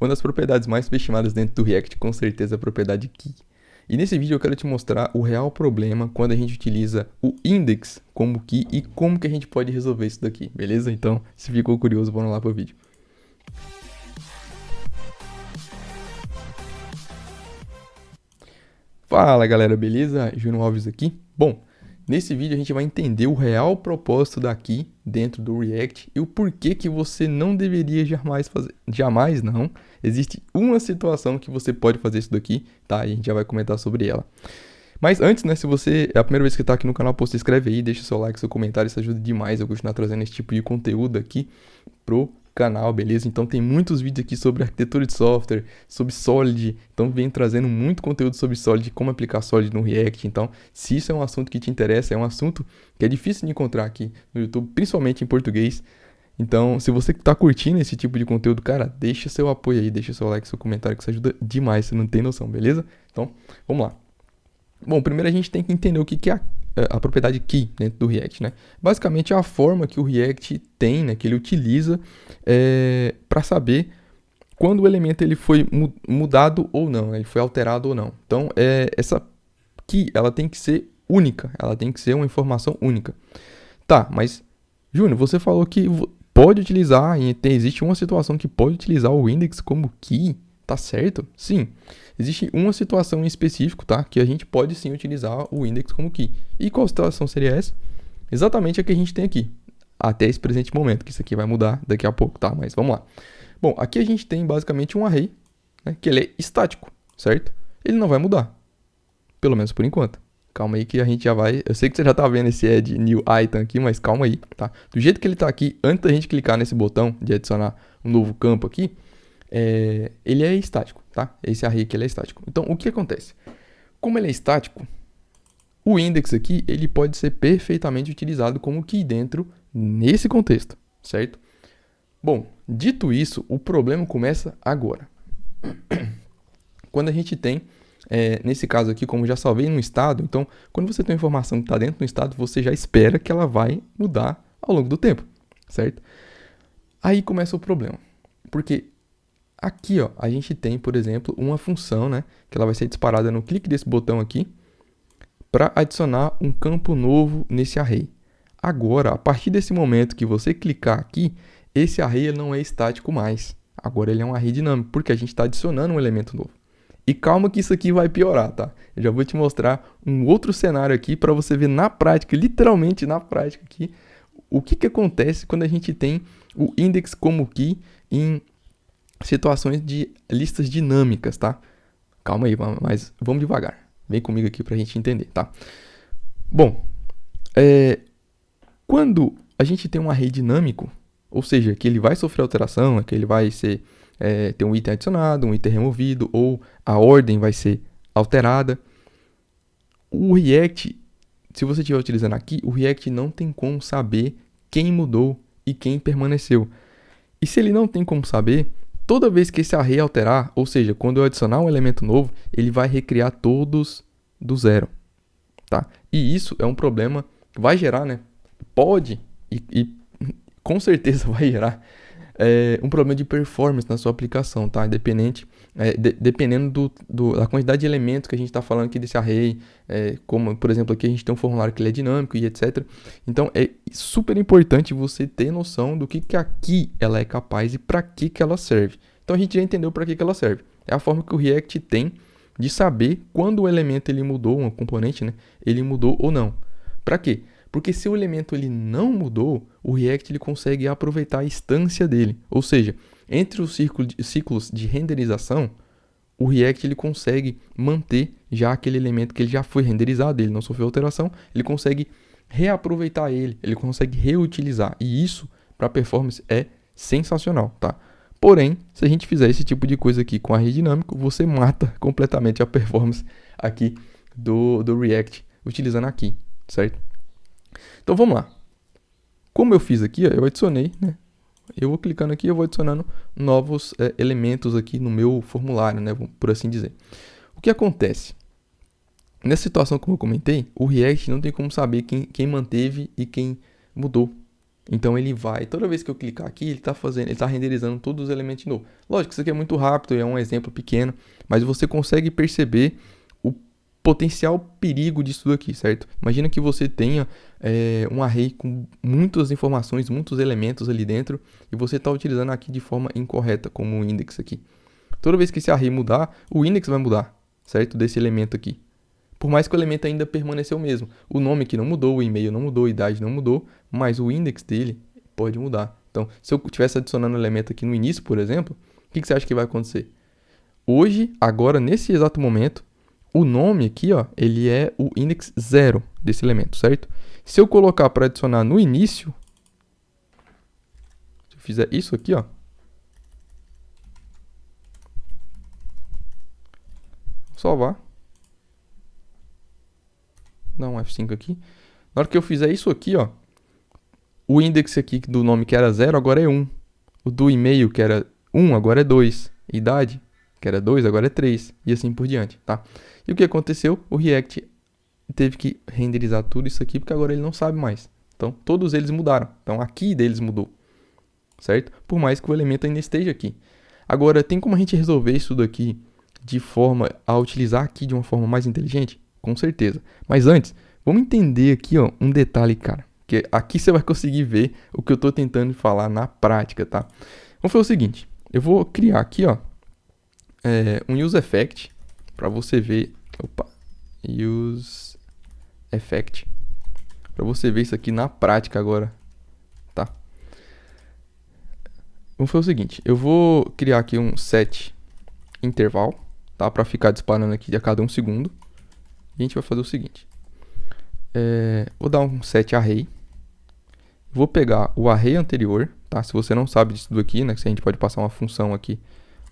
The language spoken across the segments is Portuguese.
Uma das propriedades mais subestimadas dentro do React, com certeza, é a propriedade key. E nesse vídeo eu quero te mostrar o real problema quando a gente utiliza o index como key e como que a gente pode resolver isso daqui, beleza? Então, se ficou curioso, vamos lá para o vídeo. Fala galera, beleza? Júnior Alves aqui. Bom, nesse vídeo a gente vai entender o real propósito da key dentro do React e o porquê que você não deveria jamais fazer. Jamais não. Existe uma situação que você pode fazer isso daqui, tá? E a gente já vai comentar sobre ela. Mas antes, né, se você é a primeira vez que está aqui no canal, pô, se inscreve aí, deixa seu like, seu comentário, isso ajuda demais eu continuar trazendo esse tipo de conteúdo aqui pro canal, beleza? Então tem muitos vídeos aqui sobre arquitetura de software, sobre Solid, então vem trazendo muito conteúdo sobre Solid, como aplicar Solid no React. Então, se isso é um assunto que te interessa, é um assunto que é difícil de encontrar aqui no YouTube, principalmente em português. Então, se você está curtindo esse tipo de conteúdo, cara, deixa seu apoio aí, deixa seu like, seu comentário, que isso ajuda demais, você não tem noção, beleza? Então, vamos lá. Bom, primeiro a gente tem que entender o que é a propriedade key dentro do React, né? Basicamente é a forma que o React tem, né, que ele utiliza para saber quando o elemento ele foi mudado ou não, né, ele foi alterado ou não. Então, essa key ela tem que ser única, ela tem que ser uma informação única. Tá, mas, Júnior, você falou que pode utilizar, e existe uma situação que pode utilizar o index como key, tá certo? Sim. Existe uma situação em específico, tá? Que a gente pode sim utilizar o index como key. E qual situação seria essa? Exatamente a que a gente tem aqui. Até esse presente momento, que isso aqui vai mudar daqui a pouco, tá? Mas vamos lá. Bom, aqui a gente tem basicamente um array, né? Que ele é estático, certo? Ele não vai mudar. Pelo menos por enquanto. Calma aí que a gente já vai... Eu sei que você já tá vendo esse add new item aqui, mas calma aí, tá? Do jeito que ele tá aqui, antes da gente clicar nesse botão de adicionar um novo campo aqui, ele é estático, tá? Esse array aqui ele é estático. Então, o que acontece? Como ele é estático, o index aqui ele pode ser perfeitamente utilizado como key dentro nesse contexto, certo? Bom, dito isso, o problema começa agora. Quando a gente tem, nesse caso aqui, como já salvei no estado, então, quando você tem uma informação que está dentro do estado, você já espera que ela vai mudar ao longo do tempo, certo? Aí começa o problema, porque aqui, ó, a gente tem, por exemplo, uma função, né, que ela vai ser disparada no clique desse botão aqui para adicionar um campo novo nesse array. Agora, a partir desse momento que você clicar aqui, esse array ele não é estático mais. Agora ele é um array dinâmico, porque a gente está adicionando um elemento novo. E calma que isso aqui vai piorar, tá? Eu já vou te mostrar um outro cenário aqui para você ver na prática, literalmente na prática aqui, o que acontece quando a gente tem o index como key em situações de listas dinâmicas, tá? Calma aí, mas vamos devagar. Vem comigo aqui pra gente entender, tá? Bom, quando a gente tem um array dinâmico, ou seja, que ele vai sofrer alteração, que ele vai ter um item adicionado, um item removido, ou a ordem vai ser alterada, o React, se você estiver utilizando aqui, o React não tem como saber quem mudou e quem permaneceu. E se ele não tem como saber, toda vez que esse array alterar, ou seja, quando eu adicionar um elemento novo, ele vai recriar todos do zero, tá? E isso é um problema que vai gerar, né? Pode e com certeza vai gerar um problema de performance na sua aplicação, tá? Dependendo da quantidade de elementos que a gente está falando aqui desse array, como, por exemplo, aqui a gente tem um formulário que ele é dinâmico e etc. Então, é super importante você ter noção do que aqui ela é capaz e para que ela serve. Então, a gente já entendeu para que ela serve. É a forma que o React tem de saber quando o elemento ele mudou, um componente, né? Ele mudou ou não. Para quê? Porque se o elemento ele não mudou, o React ele consegue aproveitar a instância dele. Ou seja, entre os ciclos de renderização, o React ele consegue manter já aquele elemento que ele já foi renderizado, ele não sofreu alteração, ele consegue reaproveitar ele consegue reutilizar. E isso, para performance, é sensacional, tá? Porém, se a gente fizer esse tipo de coisa aqui com array dinâmico, você mata completamente a performance aqui do React utilizando aqui, certo? Então vamos lá. Como eu fiz aqui, ó, eu adicionei, né? Eu vou clicando aqui, eu vou adicionando novos elementos aqui no meu formulário, né? Por assim dizer. O que acontece? Nessa situação, como eu comentei, o React não tem como saber quem manteve e quem mudou, Então ele vai, toda vez que eu clicar aqui, ele tá renderizando todos os elementos de novo. Lógico que isso aqui é muito rápido, é um exemplo pequeno, mas você consegue perceber o potencial perigo disso daqui, certo? Imagina que você tenha um array com muitas informações, muitos elementos ali dentro, e você está utilizando aqui de forma incorreta, como o index aqui. Toda vez que esse array mudar, o index vai mudar, certo? Desse elemento aqui. Por mais que o elemento ainda permaneceu o mesmo. O nome aqui não mudou, o e-mail não mudou, a idade não mudou, mas o index dele pode mudar. Então, se eu estivesse adicionando um elemento aqui no início, por exemplo, o que você acha que vai acontecer? Hoje, agora, nesse exato momento, o nome aqui, ó, ele é o index 0 desse elemento, certo? Se eu colocar para adicionar no início, se eu fizer isso aqui, ó, salvar. Dá um F5 aqui. Na hora que eu fizer isso aqui, ó, o index aqui do nome que era 0 agora é 1. O do e-mail que era 1 agora é 2. Idade que era 2 agora é 3. E assim por diante, tá? E o que aconteceu? O React teve que renderizar tudo isso aqui porque agora ele não sabe mais. Então todos eles mudaram. Então aqui deles mudou, certo? Por mais que o elemento ainda esteja aqui. Agora tem como a gente resolver isso daqui de forma a utilizar aqui de uma forma mais inteligente? Com certeza. Mas antes, vamos entender aqui, ó, um detalhe, cara. Que aqui você vai conseguir ver o que eu estou tentando falar na prática, tá? Vamos fazer o seguinte. Eu vou criar aqui, ó, um use effect para você ver. Opa, use effect para você ver isso aqui na prática agora, tá? Vamos fazer o seguinte. Eu vou criar aqui um set interval, tá? Para ficar disparando aqui a cada 1 segundo. E a gente vai fazer o seguinte. Vou dar um set array. Vou pegar o array anterior, tá? Se você não sabe disso aqui, né? Que a gente pode passar uma função aqui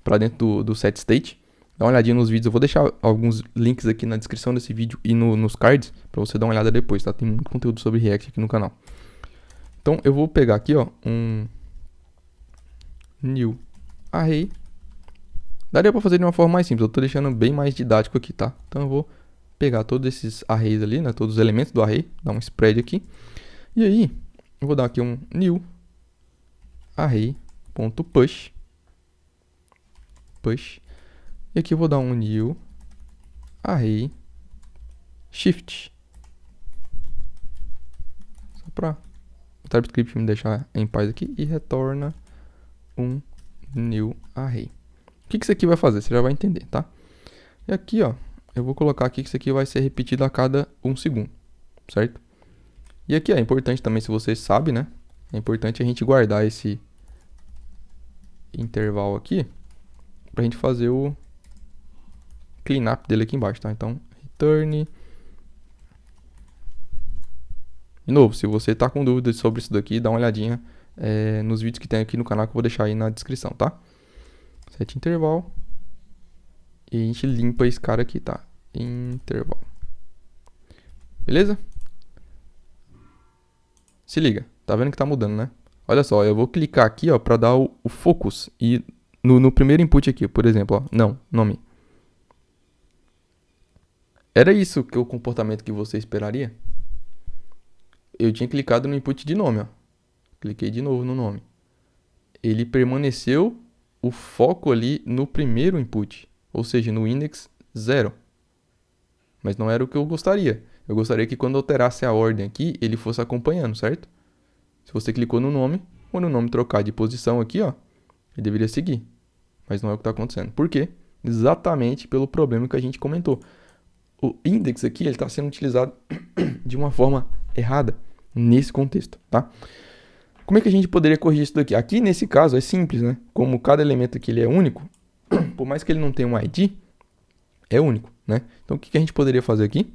para dentro do set state. Dá uma olhadinha nos vídeos. Eu vou deixar alguns links aqui na descrição desse vídeo e nos cards para você dar uma olhada depois, tá? Tem muito conteúdo sobre React aqui no canal. Então eu vou pegar aqui, ó, um new array. Daria para fazer de uma forma mais simples. Eu tô deixando bem mais didático aqui, tá? Então eu vou pegar todos esses arrays ali, né? Todos os elementos do array, dar um spread aqui. E aí, eu vou dar aqui um new array.push. Push. E aqui eu vou dar um new array shift. Só para o TypeScript me deixar em paz aqui. E retorna um new array. O que isso aqui vai fazer? Você já vai entender, tá? E aqui, ó, eu vou colocar aqui que isso aqui vai ser repetido a cada 1 segundo, certo? E aqui é importante também, se você sabe, né? É importante a gente guardar esse intervalo aqui pra gente fazer o cleanup dele aqui embaixo, tá? Então, return. De novo, se você tá com dúvidas sobre isso daqui, dá uma olhadinha nos vídeos que tem aqui no canal que eu vou deixar aí na descrição, tá? Set interval. E a gente limpa esse cara aqui, tá? Interval. Beleza? Se liga, tá vendo que tá mudando, né? Olha só, eu vou clicar aqui, ó, pra dar o focus. E no primeiro input aqui, por exemplo, ó, não, nome. Era isso que o comportamento que você esperaria? Eu tinha clicado no input de nome, ó. Cliquei de novo no nome. Ele permaneceu o foco ali no primeiro input, ou seja, no index 0. Mas não era o que eu gostaria. Eu gostaria que quando alterasse a ordem aqui, ele fosse acompanhando, certo? Se você clicou no nome, quando o nome trocar de posição aqui, ó, ele deveria seguir. Mas não é o que está acontecendo. Por quê? Exatamente pelo problema que a gente comentou. O index aqui, ele está sendo utilizado de uma forma errada nesse contexto, tá? Como é que a gente poderia corrigir isso daqui? Aqui, nesse caso, é simples, né? Como cada elemento aqui ele é único, por mais que ele não tenha um ID, é único, né? Então, o que a gente poderia fazer aqui?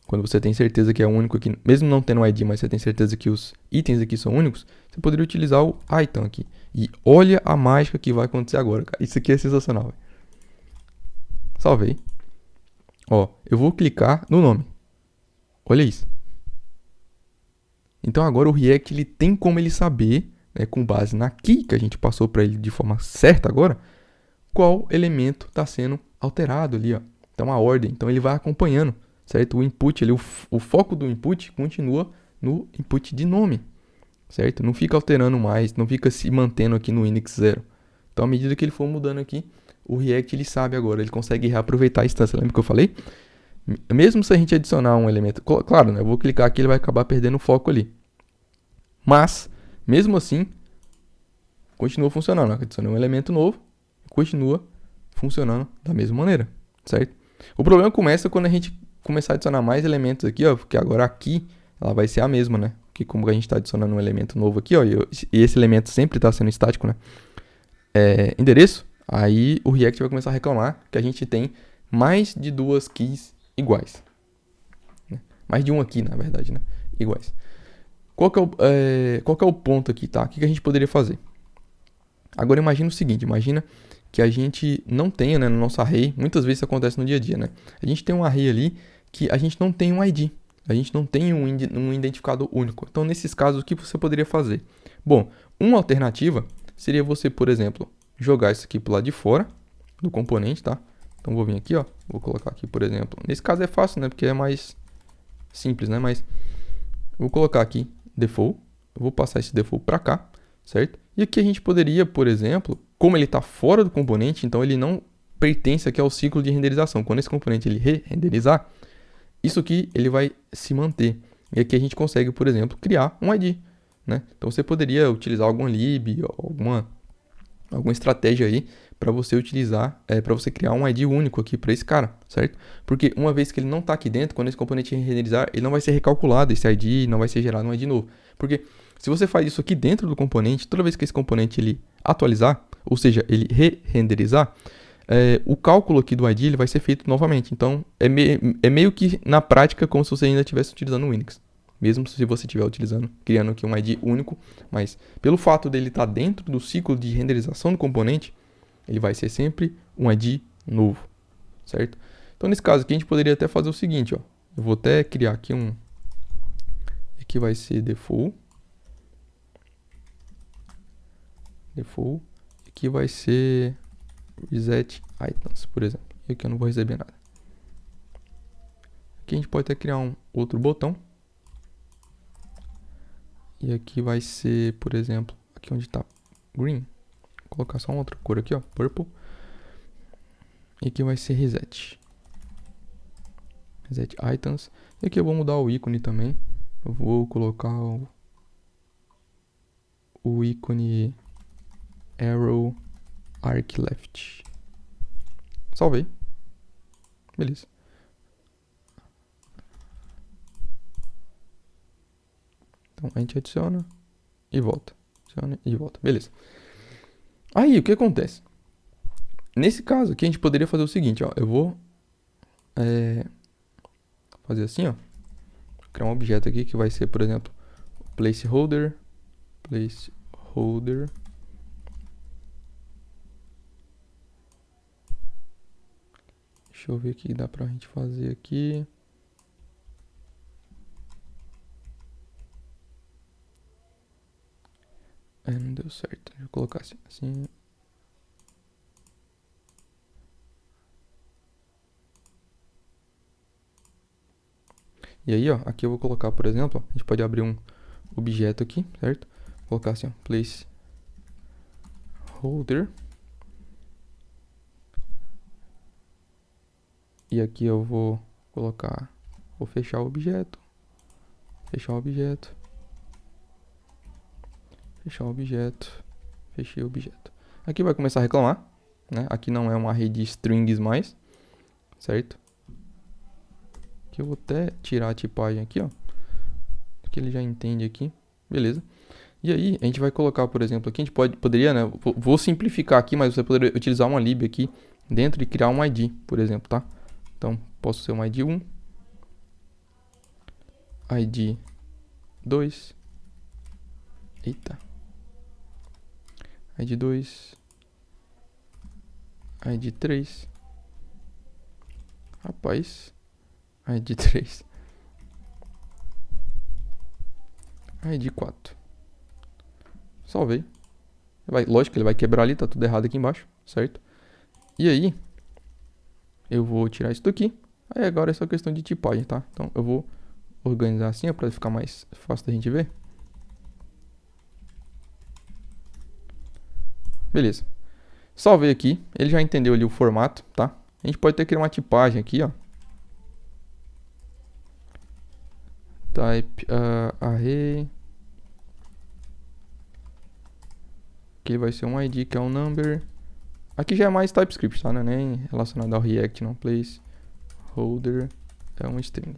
Quando você tem certeza que é único aqui, mesmo não tendo um ID, mas você tem certeza que os itens aqui são únicos, você poderia utilizar o item aqui. E olha a mágica que vai acontecer agora, cara. Isso aqui é sensacional, véio. Salvei. Ó, eu vou clicar no nome. Olha isso. Então agora o React ele tem como ele saber, né, com base na key que a gente passou para ele de forma certa agora, qual elemento está sendo alterado ali, ó. Então a ordem, então ele vai acompanhando, certo? O input, o foco do input continua no input de nome. certo? Não fica alterando mais, não fica se mantendo aqui no index 0. Então, à medida que ele for mudando aqui, o React ele sabe agora, ele consegue reaproveitar a instância. Lembra que eu falei? Mesmo se a gente adicionar um elemento, claro, né? Eu vou clicar aqui, ele vai acabar perdendo o foco ali. Mas, mesmo assim, continua funcionando. Adicionei um elemento novo, continua funcionando da mesma maneira, certo? O problema começa quando a gente começar a adicionar mais elementos aqui, ó, porque agora aqui ela vai ser a mesma, né? Porque como a gente está adicionando um elemento novo aqui, ó, e esse elemento sempre está sendo estático, né? Endereço, aí o React vai começar a reclamar que a gente tem mais de duas keys iguais. Né? Mais de uma key, na verdade, né? Iguais. Qual que é o ponto aqui, tá? O que a gente poderia fazer? Agora imagina o seguinte, imagina que a gente não tenha, né, no nosso array, muitas vezes isso acontece no dia a dia, né? A gente tem um array ali que a gente não tem um ID, a gente não tem um identificador único. Então, nesses casos, o que você poderia fazer? Bom, uma alternativa seria você, por exemplo, jogar isso aqui pro lado de fora do componente, tá? Então, vou vir aqui, ó, vou colocar aqui, por exemplo, nesse caso é fácil, né, porque é mais simples, né, mas vou colocar aqui default, eu vou passar esse default para cá, certo? E aqui a gente poderia, por exemplo, como ele está fora do componente, então ele não pertence aqui ao ciclo de renderização. Quando esse componente ele re-renderizar, isso aqui ele vai se manter. E aqui a gente consegue, por exemplo, criar um ID, né? Então você poderia utilizar alguma lib, alguma estratégia aí para você utilizar, para você criar um ID único aqui para esse cara, certo? Porque uma vez que ele não está aqui dentro, quando esse componente renderizar, ele não vai ser recalculado esse ID, não vai ser gerado um ID novo. Porque se você faz isso aqui dentro do componente, toda vez que esse componente ele atualizar, ou seja, ele re-renderizar, o cálculo aqui do ID ele vai ser feito novamente. Então, é meio que na prática como se você ainda estivesse utilizando o Unix. Mesmo se você estiver utilizando, criando aqui um ID único, mas pelo fato dele estar dentro do ciclo de renderização do componente, ele vai ser sempre um ID novo, certo? Então, nesse caso aqui, a gente poderia até fazer o seguinte, ó. Eu vou até criar aqui um... Aqui vai ser default. Default. Aqui vai ser reset items, por exemplo. E aqui eu não vou receber nada. Aqui a gente pode até criar um outro botão. E aqui vai ser, por exemplo, aqui onde está green. Vou colocar só uma outra cor aqui, ó, purple. E aqui vai ser reset. Reset items. E aqui eu vou mudar o ícone também. Eu vou colocar o ícone arrow arc left. Salvei. Beleza. Então a gente adiciona e volta. Adiciona e volta. Beleza. Aí o que acontece? Nesse caso aqui a gente poderia fazer o seguinte, ó. Eu vou fazer assim, ó. Criar um objeto aqui que vai ser, por exemplo, placeholder. Placeholder. Deixa eu ver o que dá pra gente fazer aqui. Não deu certo. Deixa eu colocar assim. E aí, ó, aqui eu vou colocar, por exemplo, a gente pode abrir um objeto aqui, certo? Vou colocar assim, ó, placeholder. E aqui eu vou colocar, vou fechar o objeto, fechar o objeto, fechar o objeto, fechei o objeto. Aqui vai começar a reclamar, né? Aqui não é uma array de strings mais, certo? Aqui eu vou até tirar a tipagem aqui, ó, porque ele já entende aqui, beleza? E aí a gente vai colocar, por exemplo, aqui a gente poderia, né? Vou simplificar aqui, mas você poderia utilizar uma lib aqui dentro e criar um ID, por exemplo, tá? Então, posso ser um ID 1, ID 2, eita, ID 2, ID 3, rapaz, ID 3, ID 4, salvei, lógico que ele vai quebrar ali, tá tudo errado aqui embaixo, certo? E aí, eu vou tirar isso daqui. Aí agora é só questão de tipagem, tá? Então eu vou organizar assim, para ficar mais fácil da gente ver. Beleza. Salvei aqui. Ele já entendeu ali o formato, tá? A gente pode ter que criar uma tipagem aqui, ó. Type array. Que vai ser um ID, que é um number. Aqui já é mais TypeScript, tá? Não é nem relacionado ao React, não. Placeholder é um string.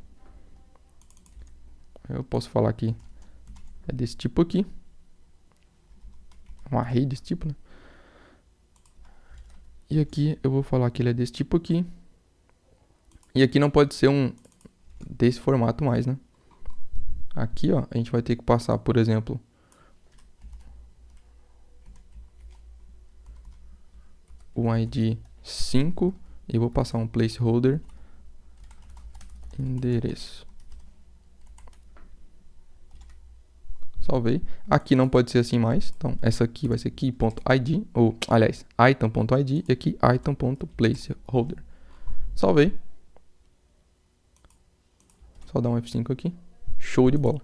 Eu posso falar aqui. É desse tipo aqui. Um array desse tipo, né? E aqui eu vou falar que ele é desse tipo aqui. E aqui não pode ser um desse formato mais, né? Aqui, ó, a gente vai ter que passar, por exemplo, um ID 5 e vou passar um placeholder endereço. Salvei. Aqui não pode ser assim mais. Então, essa aqui vai ser key.id, ou, aliás, item.id e aqui item.placeholder. Salvei. Só dar um F5 aqui. Show de bola.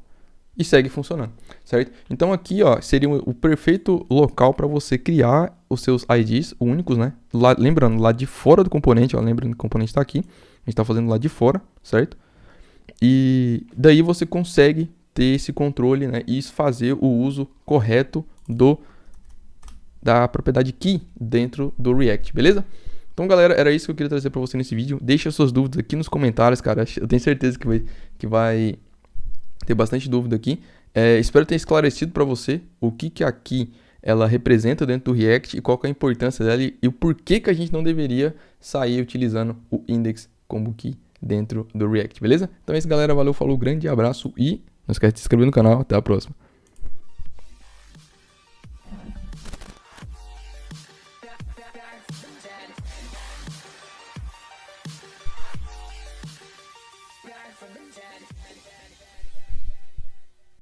E segue funcionando, certo? Então aqui, ó, seria o perfeito local para você criar os seus IDs únicos, né? Lembrando, lá de fora do componente, ó, lembrando que o componente está aqui. A gente está fazendo lá de fora, certo? E daí você consegue ter esse controle, né? E fazer o uso correto da propriedade key dentro do React, beleza? Então, galera, era isso que eu queria trazer para você nesse vídeo. Deixa suas dúvidas aqui nos comentários, cara. Eu tenho certeza que vai ter bastante dúvida aqui. Espero ter esclarecido para você o que a key ela representa dentro do React e qual que é a importância dela e o porquê que a gente não deveria sair utilizando o index como key dentro do React, beleza? Então é isso, galera. Valeu, falou, grande abraço e não esquece de se inscrever no canal. Até a próxima.